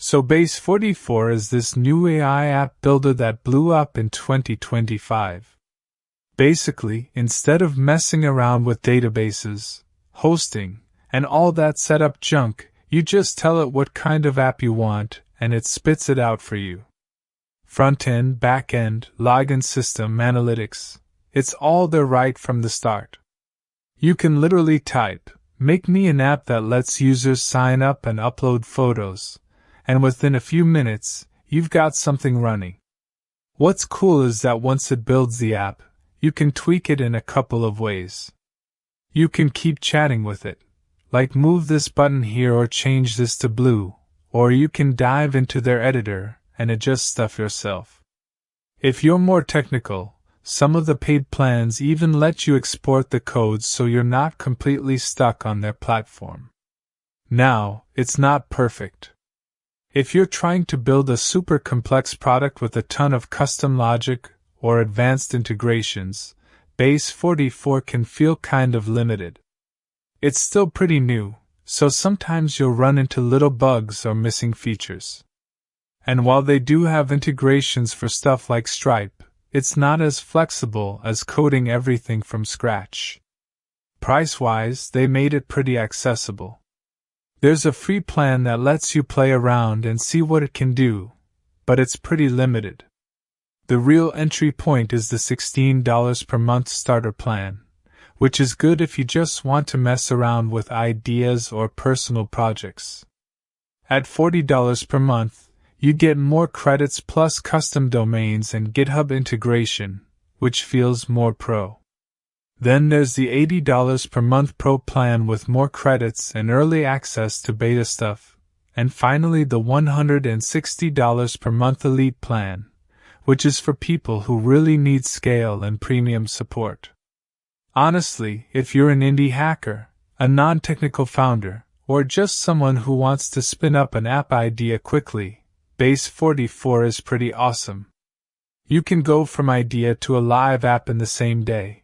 So Base44 is this new AI app builder that blew up in 2025. Basically, instead of messing around with databases, hosting, and all that setup junk, you just tell it what kind of app you want, and it spits it out for you. Front-end, back-end, login system, analytics, it's all there right from the start. You can literally type, "Make me an app that lets users sign up and upload photos," and within a few minutes, you've got something running. What's cool is that once it builds the app, you can tweak it in a couple of ways. You can keep chatting with it, like move this button here or change this to blue, or you can dive into their editor and adjust stuff yourself. If you're more technical, some of the paid plans even let you export the code so you're not completely stuck on their platform. Now, it's not perfect. If you're trying to build a super complex product with a ton of custom logic or advanced integrations, Base44 can feel kind of limited. It's still pretty new, so sometimes you'll run into little bugs or missing features. And while they do have integrations for stuff like Stripe, it's not as flexible as coding everything from scratch. Price-wise, they made it pretty accessible. There's a free plan that lets you play around and see what it can do, but it's pretty limited. The real entry point is the $16 per month starter plan, which is good if you just want to mess around with ideas or personal projects. At $40 per month, you get more credits plus custom domains and GitHub integration, which feels more pro. Then there's the $80 per month Pro plan with more credits and early access to beta stuff, and finally the $160 per month Elite plan, which is for people who really need scale and premium support. Honestly, if you're an indie hacker, a non-technical founder, or just someone who wants to spin up an app idea quickly, Base44 is pretty awesome. You can go from idea to a live app in the same day.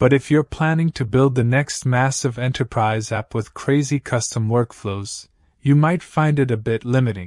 But if you're planning to build the next massive enterprise app with crazy custom workflows, you might find it a bit limiting.